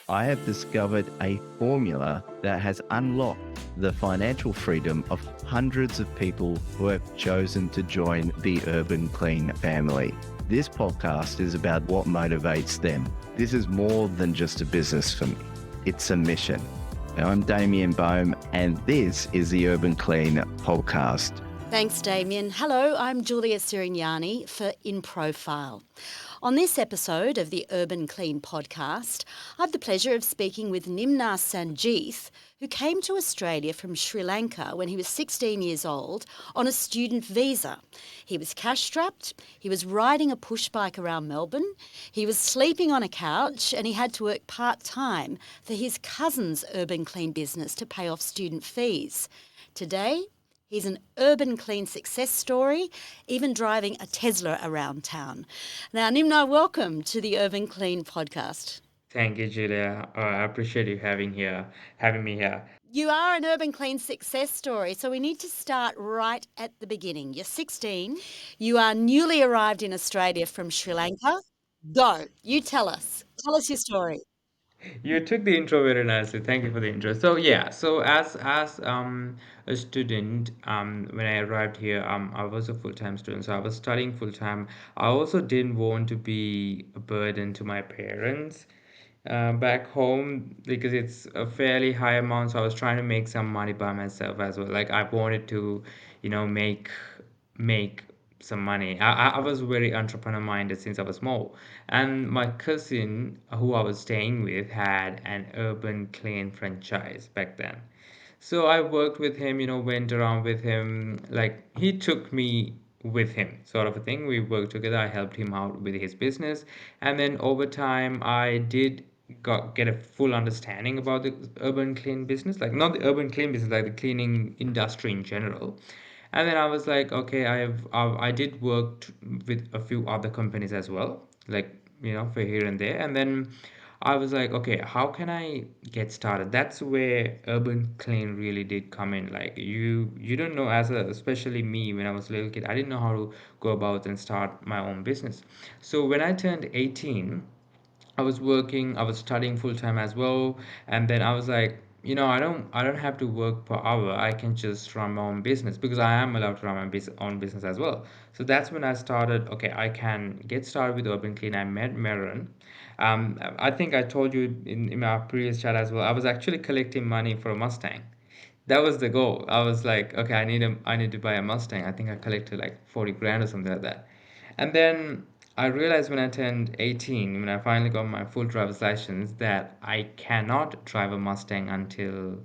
I have discovered a formula that has unlocked the financial freedom of hundreds of people who have chosen to join the Urban Clean family. This podcast is about what motivates them. This is more than just a business for me. It's a mission. I'm Damien Bohm, and this is the Urban Clean podcast. Thanks, Damien. Hello, I'm Julia Sirignani for In Profile. On this episode of the Urban Clean podcast, I have the pleasure of speaking with Nimna Sanjeeth, who came to Australia from Sri Lanka when he was 16 years old on a student visa. He was cash-strapped, he was riding a push bike around Melbourne, he was sleeping on a couch, and he had to work part-time for his cousin's Urban Clean business to pay off student fees. Today, he's an urban clean success story, even driving a Tesla around town. Now, Nimna, welcome to the Urban Clean podcast. Thank you, Julia. I appreciate you having me here. You are an urban clean success story, so we need to start right at the beginning. You're 16, you are newly arrived in Australia from Sri Lanka. Go, you tell us. Tell us your story. You took the intro very nicely. Thank you for the intro. So yeah, so as a student, when I arrived here, I was a full-time student, so I was studying full-time. I also didn't want to be a burden to my parents back home because it's a fairly high amount. So I was trying to make some money by myself as well. Like I wanted to, make some money. I was very entrepreneur minded since I was small. And my cousin, who I was staying with, had an urban clean franchise back then. So I worked with him, went around with him. Like he took me with him, sort of a thing. We worked together. I helped him out with his business. And then over time, I did get a full understanding about the urban clean business, like not the urban clean business, like the cleaning industry in general. And then I was like, okay, I did work with a few other companies as well, like for here and there. And then I was like, okay, how can I get started? That's where Urban Clean really did come in. Like you don't know, especially me when I was a little kid, I didn't know how to go about and start my own business. So when I turned 18, I was working, I was studying full time as well, and then I was like, I don't have to work per hour. I can just run my own business because I am allowed to run my own business as well. So that's when I started. Okay, I can get started with Urban Clean. I met Marin. I think I told you in my previous chat as well. I was actually collecting money for a Mustang. That was the goal. I was like, okay, I need to buy a Mustang. I think I collected like 40 grand or something like that. And then I realized when I turned 18, when I finally got my full driver's license, that I cannot drive a Mustang until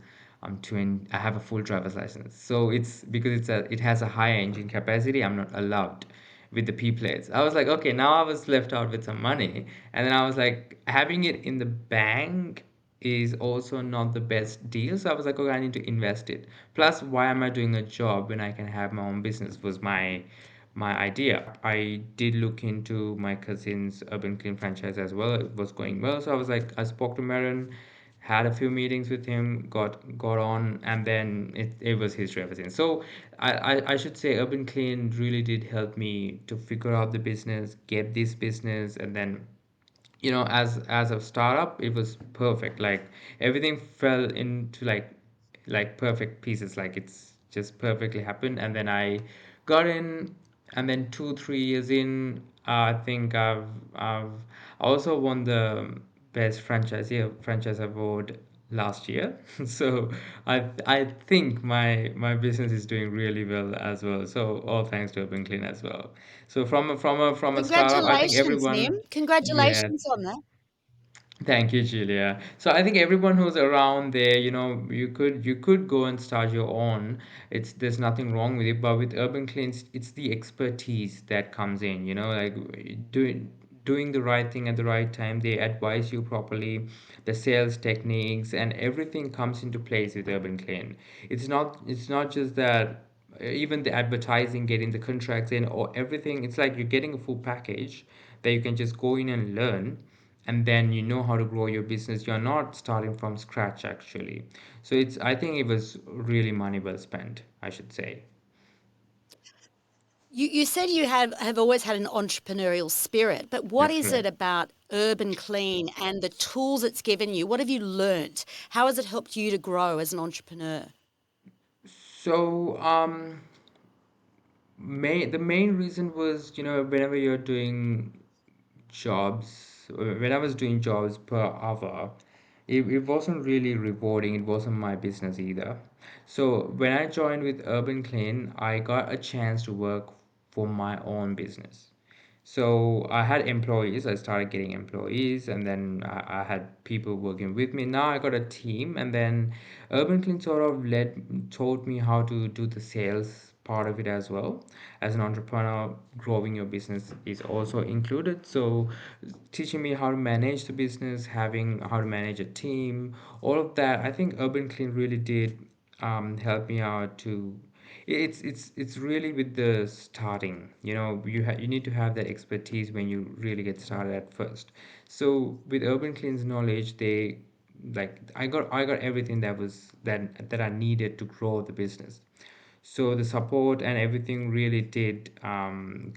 I have a full driver's license. So it's because it has a higher engine capacity, I'm not allowed with the P plates. I was like, okay, now I was left out with some money. And then I was like, having it in the bank is also not the best deal. So I was like, okay, I need to invest it. Plus, why am I doing a job when I can have my own business? Was my idea. I did look into my cousin's Urban Clean franchise as well. It was going well. So I was like, I spoke to Marin, had a few meetings with him, got on, and then it was history ever since. So I should say Urban Clean really did help me to figure out the business, get this business, and then as a startup it was perfect. Like everything fell into like perfect pieces. Like it's just perfectly happened. And then I got in, and then 2 3 years in, I think I've also won the best franchise award last year. So I think my business is doing really well as well. So all thanks to Urban Clean as well. So from a startup, I think Congratulations, Nim. everyone. Yeah, Congratulations on that. thank you, Julia. So I think everyone who's around there, you could go and start your own. There's nothing wrong with it, but with Urban Cleans, it's the expertise that comes in, like doing the right thing at the right time. They advise you properly, the sales techniques and everything comes into place with Urban Clean. It's not just that, even the advertising, getting the contracts in or everything, it's like you're getting a full package that you can just go in and learn, and then you know how to grow your business. You're not starting from scratch actually. So I think it was really money well spent, I should say. You said you have always had an entrepreneurial spirit, but what That's is it correct. about Urban Clean and the tools it's given you? What have you learnt? How has it helped you to grow as an entrepreneur? So, the main reason was, whenever you're doing jobs, when I was doing jobs per hour, it wasn't really rewarding. It wasn't my business either. So when I joined with Urban Clean, I got a chance to work for my own business. So I had employees. I started getting employees, and then I had people working with me. Now I got a team, and then Urban Clean sort of taught me how to do the sales part of it as well. As an entrepreneur, growing your business is also included. So teaching me how to manage the business, having how to manage a team, all of that. I think Urban Clean really did help me out to it's really with the starting, you need to have that expertise when you really get started at first. So with Urban Clean's knowledge, they like I got everything that I needed to grow the business. So the support and everything really did come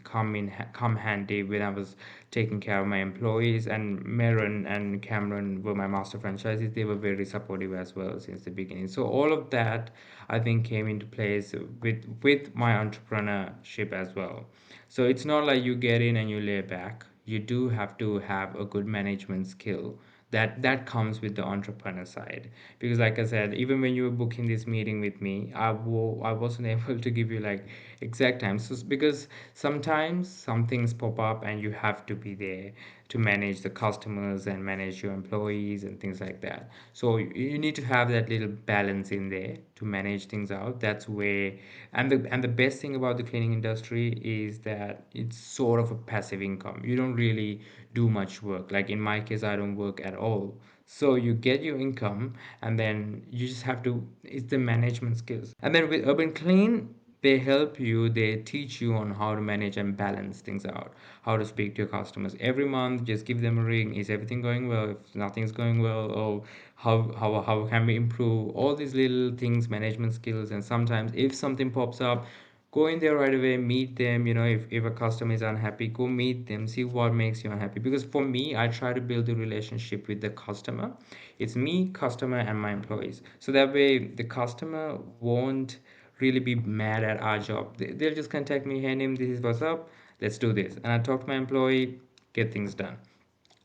handy when I was taking care of my employees. And Meron and Cameron were my master franchisees. They were very supportive as well since the beginning. So all of that I think came into place with my entrepreneurship as well. So it's not like you get in and you lay back. You do have to have a good management skill that comes with the entrepreneur side. Because like I said, even when you were booking this meeting with me, I wasn't able to give you like exact times. So, because sometimes some things pop up and you have to be there to manage the customers and manage your employees and things like that. So you need to have that little balance in there to manage things out. That's where, and the best thing about the cleaning industry is that it's sort of a passive income. You don't really do much work. Like in my case, I don't work at all. So you get your income, and then you just have to, it's the management skills. And then with Urban Clean, they help you, they teach you on how to manage and balance things out, how to speak to your customers every month. Just give them a ring. Is everything going well? If nothing's going well, or how can we improve? All these little things, management skills. And sometimes if something pops up, go in there right away, meet them. If a customer is unhappy, go meet them, see what makes you unhappy. Because for me, I try to build a relationship with the customer. It's me, customer, and my employees. So that way the customer won't really be mad at our job. They'll just contact me, hey Nim, this is what's up, let's do this. And I talk to my employee, get things done.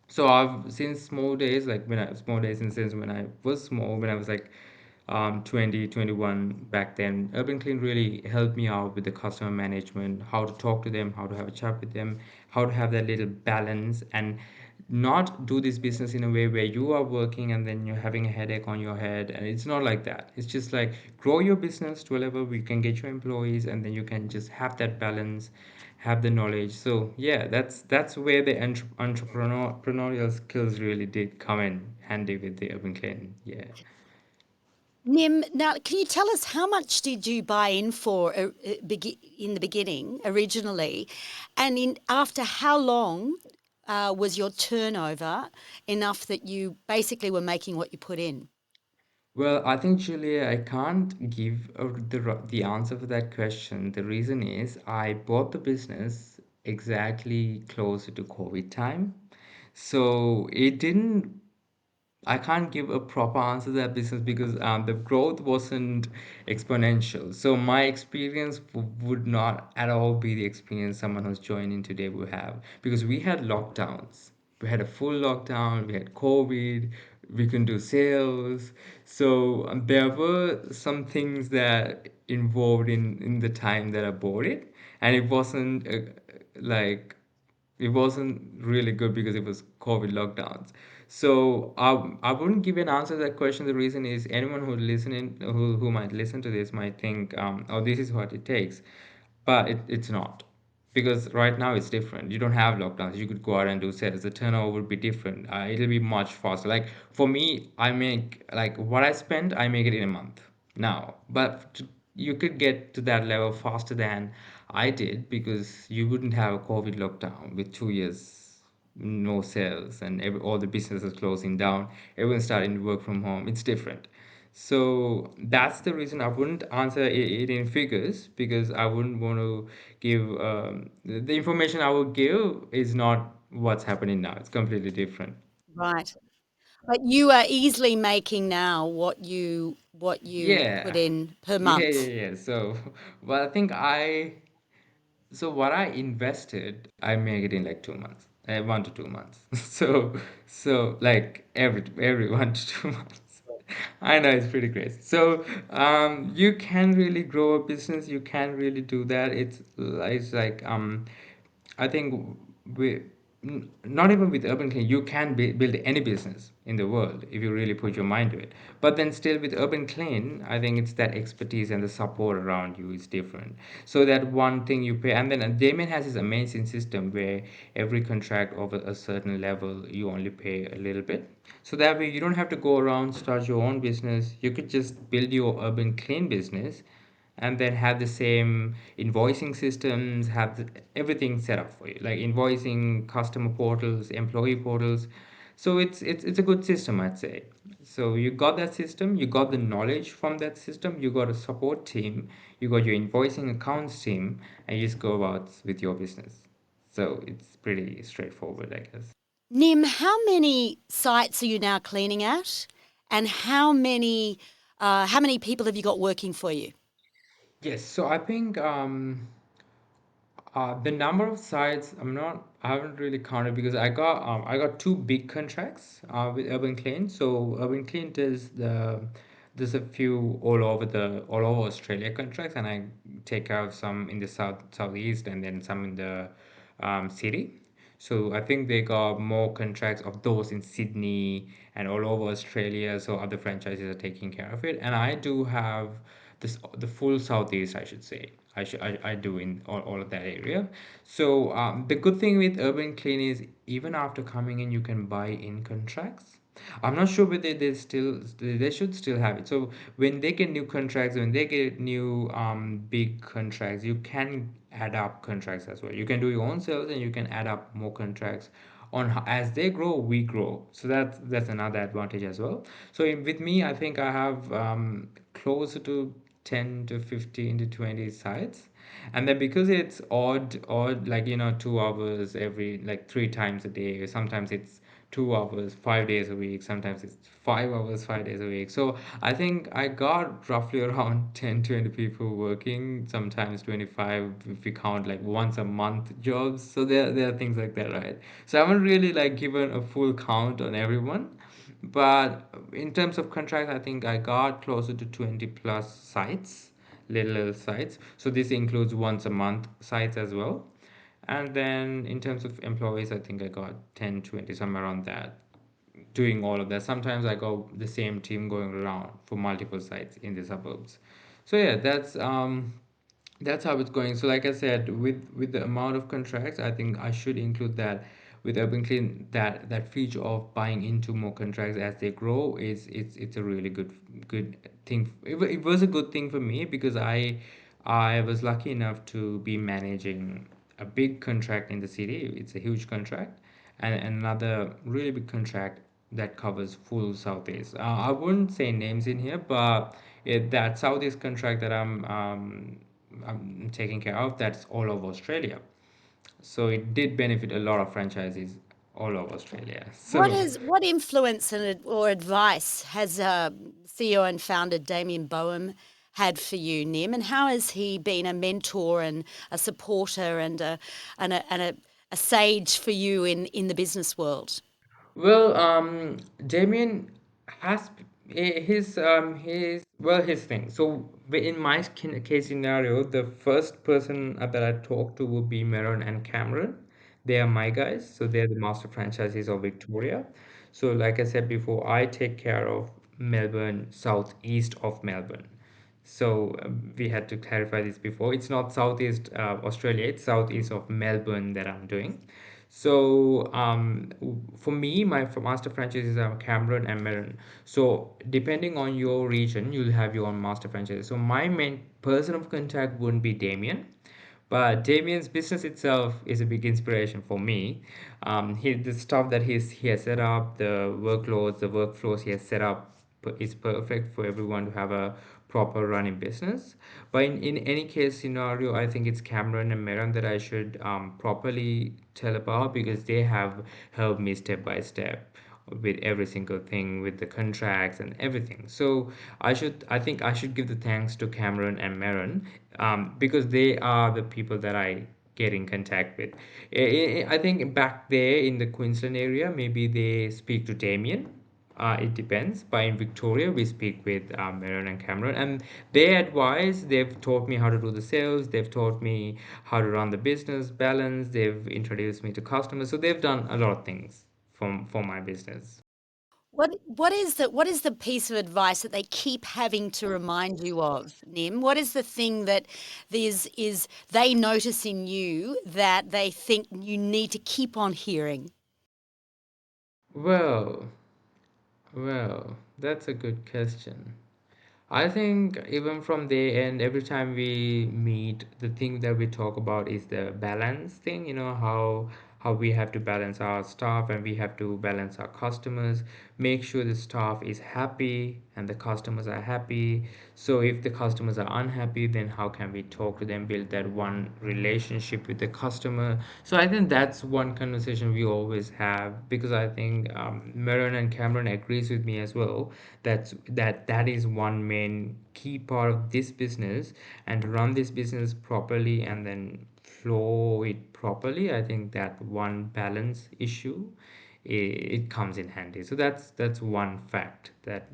So I've since small days, like when I small days in sense when I was small, when I was like 20, 21 back then, Urban Clean really helped me out with the customer management, how to talk to them, how to have a chat with them, how to have that little balance, and not do this business in a way where you are working and then you're having a headache on your head. And it's not like that. It's just like grow your business to a level where you can get your employees, and then you can just have that balance, have the knowledge. So yeah, that's where the entrepreneurial skills really did come in handy with the Urban Clean. Yeah. Nim, now can you tell us how much did you buy in for in the beginning originally, and in after how long was your turnover enough that you basically were making what you put in? Well, I think, Julia, I can't give the answer for that question. The reason is I bought the business exactly closer to COVID time. So it didn't I can't give a proper answer to that business because the growth wasn't exponential. So my experience would not at all be the experience someone who's joining today would have, because we had lockdowns. We had a full lockdown. We had COVID. We couldn't do sales. So there were some things that involved in the time that I bought it, and it wasn't like it wasn't really good because it was COVID lockdowns. So I wouldn't give an answer to that question. The reason is anyone who might listen to this might think, oh, this is what it takes, but it's not, because right now it's different. You don't have lockdowns. You could go out and do sales. The turnover would be different. It'll be much faster. Like for me, I make like what I spend, I make it in a month now. But you could get to that level faster than I did, because you wouldn't have a COVID lockdown with 2 years no sales and all the businesses closing down. Everyone starting to work from home. It's different. So that's the reason I wouldn't answer it in figures, because I wouldn't want to give the information I would give is not what's happening now. It's completely different. Right. But you are easily making now what you put Yeah. in per Yeah, month. yeah, yeah. So, well, I think so what I invested, I make it in like 2 months, 1 to 2 months. So like every 1 to 2 months. I know it's pretty crazy. So you can really grow a business. You can really do that. It's like I think we not even with urban clean you can build any business in the world if you really put your mind to it. But then still with urban clean, I think it's that expertise and the support around you is different. So that one thing you pay, and then Damien has this amazing system where every contract over a certain level you only pay a little bit. So that way you don't have to go around start your own business. You could just build your urban clean business and then have the same invoicing systems, have everything set up for you, like invoicing, customer portals, employee portals. So it's a good system, I'd say. So you got that system, you got the knowledge from that system, you got a support team, you got your invoicing accounts team, and you just go about with your business. So it's pretty straightforward, I guess. Nim, how many sites are you now cleaning at, and how many people have you got working for you? Yes, so I think the number of sites, I haven't really counted because I got two big contracts with Urban Clean. So Urban Clean there's a few all over Australia contracts, and I take care of some in the southeast and then some in the city. So I think they got more contracts of those in Sydney and all over Australia. So other franchises are taking care of it, and I do have the full southeast, I should say. I do in all of that area. So the good thing with Urban Clean is even after coming in, you can buy in contracts. I'm not sure whether they should still have it. So when they get new contracts, when they get new big contracts, you can add up contracts as well. You can do your own sales and you can add up more contracts as they grow, we grow. So that's another advantage as well. So with me, I think I have closer to 10 to 15 to 20 sites, and then because it's odd, like 2 hours every, like 3 times a day, sometimes it's 2 hours 5 days a week, sometimes it's 5 hours 5 days a week. So I think I got roughly around 10 20 people working, sometimes 25 if we count like once a month jobs. So there are things like that, right? So I haven't really like given a full count on everyone, but in terms of contracts, I think I got closer to 20 plus sites, little sites. So this includes once a month sites as well. And then in terms of employees, I think I got 10, 20, somewhere around that, doing all of that. Sometimes I go the same team going around for multiple sites in the suburbs. So yeah, that's how it's going. So like I said, with the amount of contracts, I think I should include that with Urban Clean, that feature of buying into more contracts as they grow is it's a really good thing. It was a good thing for me because I was lucky enough to be managing a big contract in the city. It's a huge contract, and another really big contract that covers full Southeast. I wouldn't say names in here, but that Southeast contract that I'm taking care of, that's all over Australia. So it did benefit a lot of franchises all over Australia. So What influence or advice has CEO and founder Damien Boehm had for you, Nim, and how has he been a mentor and a supporter and a sage for you in the business world? well, Damien has his thing. So in my case scenario, the first person that I talk to would be Meron and Cameron. They are my guys, so they're the master franchisees of Victoria. So like I said before, I take care of Melbourne, southeast of Melbourne. So we had to clarify this before. It's not Southeast Australia, it's southeast of Melbourne that I'm doing. So for me, my master franchises are Cameron and Marin. So depending on your region, you'll have your own master franchise. So my main person of contact wouldn't be Damien, but Damien's business itself is a big inspiration for me. The stuff that he has set up, the workloads, the workflows he has set up, is perfect for everyone to have a proper running business. But in any case scenario, I think it's Cameron and Meron that I should properly tell about, because they have helped me step by step with every single thing, with the contracts and everything. So I think I should give the thanks to Cameron and Meron, because they are the people that I get in contact with. I think back there in the Queensland area, maybe they speak to Damien. It depends. But in Victoria, we speak with Meron and Cameron, and their advice, they've taught me how to do the sales, they've taught me how to run the business balance, they've introduced me to customers. So they've done a lot of things for my business. What is the piece of advice that they keep having to remind you of, Nim? What is the thing that is they notice in you that they think you need to keep on hearing? Well, well, that's a good question. I think even from the end, every time we meet, the thing that we talk about is the balance thing, how we have to balance our staff and we have to balance our customers, make sure the staff is happy and the customers are happy. So if the customers are unhappy, then how can we talk to them, build that one relationship with the customer? So I think that's one conversation we always have, because I think Maron and Cameron agrees with me as well. That is one main key part of this business, and to run this business properly and then flow it properly, I think that one balance issue, it comes in handy. So that's one fact that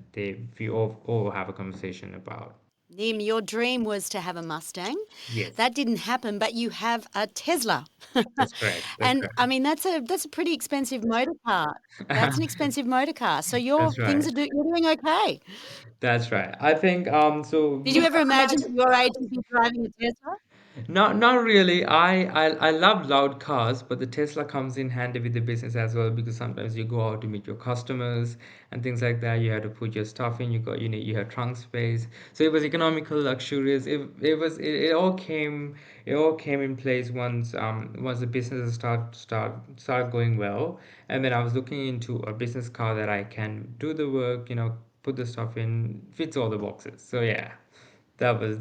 we all have a conversation about. Nim, your dream was to have a Mustang. Yes, That didn't happen, but you have a Tesla. that's correct. That's And I correct. mean that's a pretty expensive motor car. That's an expensive motor car. So your That's things right. you're doing okay. That's right. I think Did you ever imagine at your age you'd be driving a Tesla? not really. I love loud cars, but the Tesla comes in handy with the business as well, because sometimes you go out to meet your customers and things like that. You have to put your stuff in. You have trunk space. So it was economical, luxurious. It all came in place once the business start going well. And then I was looking into a business car that I can do the work, put the stuff in, fits all the boxes. So yeah, that was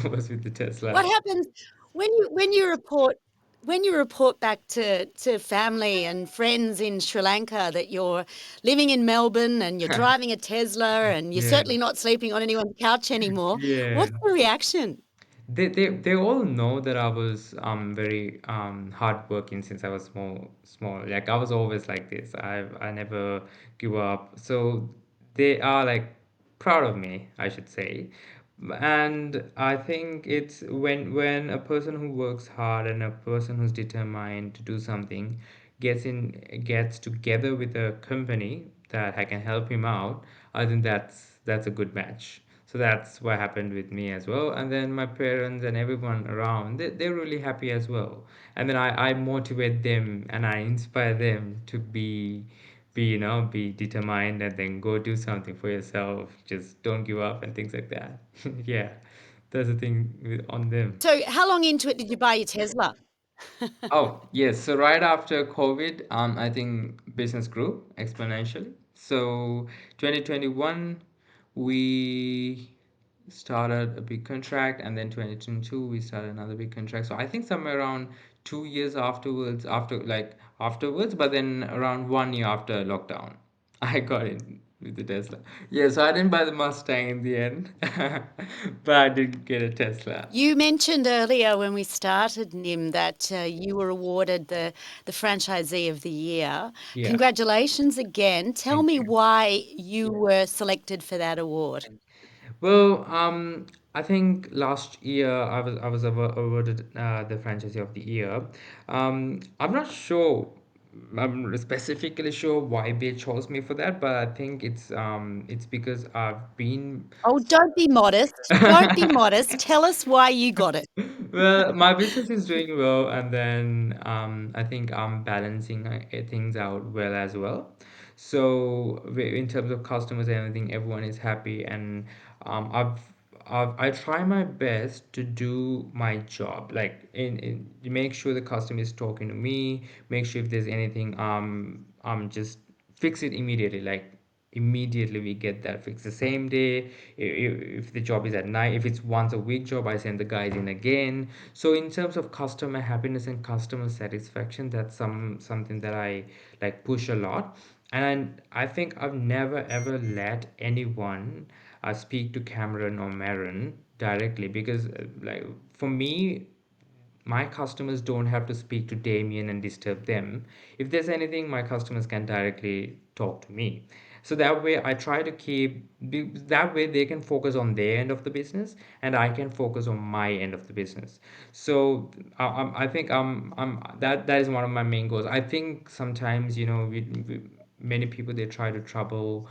was with the What Tesla. happens when you report back to family and friends in Sri Lanka that you're living in Melbourne and you're driving a Tesla and you're Yeah, certainly not sleeping on anyone's couch anymore? yeah. What's the reaction? They all know that I was very hardworking since I was small. Like I was always like this. I never give up. So they are like proud of me, I should say. And I think it's when a person who works hard and a person who's determined to do something gets together with a company that I can help him out, I think that's a good match. So that's what happened with me as well. And then my parents and everyone around, they're really happy as well. And then I motivate them and I inspire them to be determined and then go do something for yourself. Just don't give up and things like that. Yeah, that's the thing on them. So how long into it did you buy your Tesla? Oh, yes. So right after COVID, I think business grew exponentially. So 2021, we started a big contract, and then 2022, we started another big contract. So I think somewhere around 2 years afterwards, but then around 1 year after lockdown, I got in with the Tesla. Yeah, so I didn't buy the Mustang in the end, but I did get a Tesla. You mentioned earlier when we started, Nim, that you were awarded the Franchisee of the Year. Yeah, Congratulations again. Tell thank me you. why you were selected for that award. Well, I think last year I was awarded the Franchisee of the Year. I'm not sure. I'm specifically sure why they chose me for that, but I think it's because I've been. Oh, don't be modest. Don't be modest. Tell us why you got it. Well, my business is doing well, and then I think I'm balancing things out well as well. So in terms of customers and everything, everyone is happy, and um, I've, I try my best to do my job, like in make sure the customer is talking to me, make sure if there's anything just fix it immediately, like immediately we get that fixed the same day. If the job is at night, if it's once a week job, I send the guys in again. So in terms of customer happiness and customer satisfaction, that's something that I like push a lot. And I think I've never ever let anyone speak to Cameron or Marin directly, because like for me, my customers don't have to speak to Damien and disturb them. If there's anything, my customers can directly talk to me. So that way, I try to that way they can focus on their end of the business, and I can focus on my end of the business. So I think that is one of my main goals. I think sometimes, many people, they try to trouble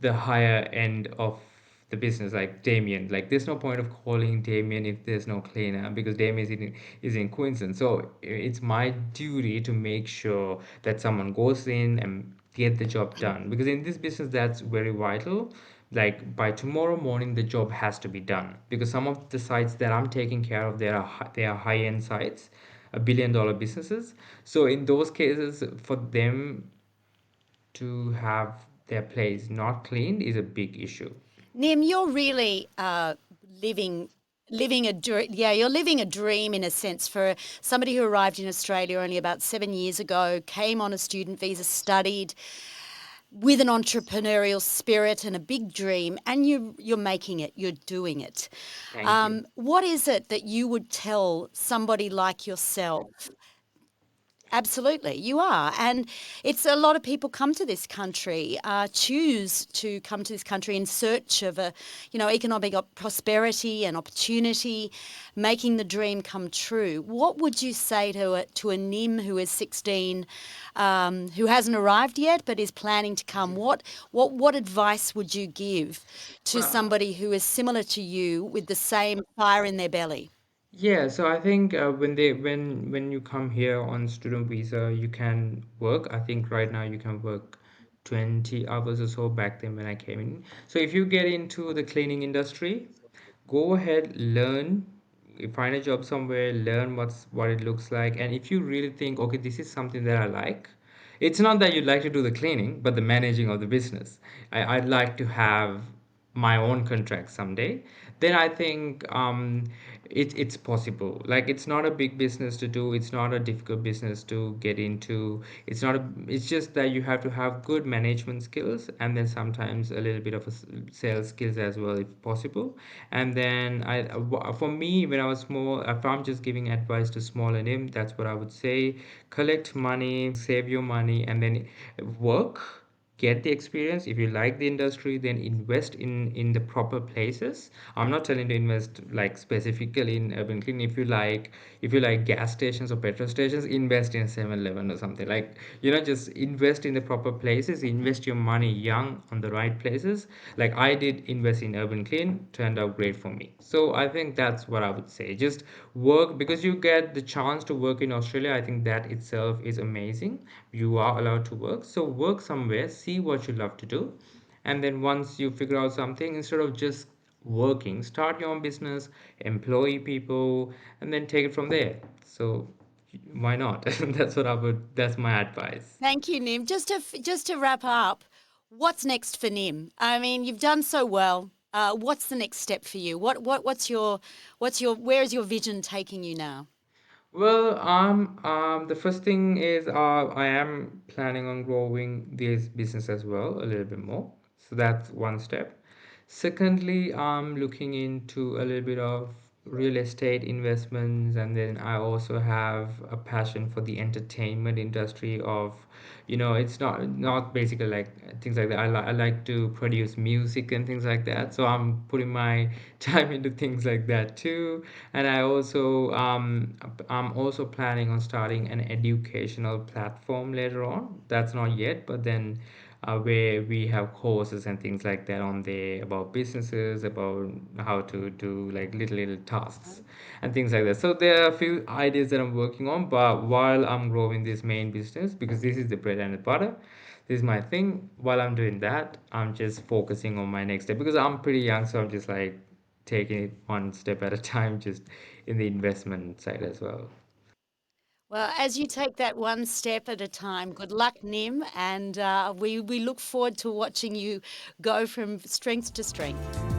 the higher end of the business, like Damien. Like, there's no point of calling Damien if there's no cleaner, because Damien is in Queensland. So it's my duty to make sure that someone goes in and get the job done, because in this business that's very vital. Like, by tomorrow morning the job has to be done, because some of the sites that I'm taking care of, they are high end sites, a $1 billion businesses. So in those cases, for them to have their place not cleaned is a big issue. Nim, you're really living yeah, you're living a dream in a sense for somebody who arrived in Australia only about 7 years ago, came on a student visa, studied with an entrepreneurial spirit and a big dream, and you're making it, you're doing it. Thank you. What is it that you would tell somebody like yourself? Absolutely, you are. And it's a lot of people come to this country, choose to come to this country in search of economic prosperity and opportunity, making the dream come true. What would you say to a Nim who is 16, who hasn't arrived yet but is planning to come? What advice would you give to Well, somebody who is similar to you with the same fire in their belly? yeah, so I think when you come here on student visa, you can work. I think right now you can work 20 hours or so back then when I came in. So if you get into the cleaning industry, go ahead, learn, you find a job somewhere, learn what it looks like, and if you really think, okay, this is something that I like, it's not that you'd like to do the cleaning, but the managing of the business. I'd like to have my own contract someday. Then I think it's possible. Like, it's not a big business to do. It's not a difficult business to get into. It's just that you have to have good management skills, and then sometimes a little bit of sales skills as well, if possible. And then for me, when I was small, if I'm just giving advice to small and him, that's what I would say: collect money, save your money, and then work, get the experience. If you like the industry, then invest in the proper places. I'm not telling to invest like specifically in urban clean. If you like gas stations or petrol stations, invest in 7-Eleven or something. Like, just invest in the proper places, invest your money young on the right places. Like, I did invest in urban clean, turned out great for me. So I think that's what I would say. Just work, because you get the chance to work in Australia. I think that itself is amazing. You are allowed to work, so work somewhere, see what you love to do, and then once you figure out something, instead of just working, start your own business, employ people, and then take it from there. So why not? That's my advice. Thank you, Nim. Just to wrap up, what's next for Nim? I mean, you've done so well. What's the next step for you? What's your where is your vision taking you now? Well, the first thing is, I am planning on growing this business as well a little bit more. So that's one step. Secondly, I'm looking into a little bit of real estate investments, and then I also have a passion for the entertainment industry of, it's not basically like things like that. I like to produce music and things like that. So I'm putting my time into things like that too. And I'm also planning on starting an educational platform later on. That's not yet, but then where we have courses and things like that on there about businesses, about how to do like little tasks and things like that. So there are a few ideas that I'm working on, but while I'm growing this main business, because this is the bread and the butter, this is my thing. While I'm doing that, I'm just focusing on my next step, because I'm pretty young, so I'm just like taking it one step at a time, just in the investment side as well. Well, as you take that one step at a time, good luck, Nim, and we look forward to watching you go from strength to strength.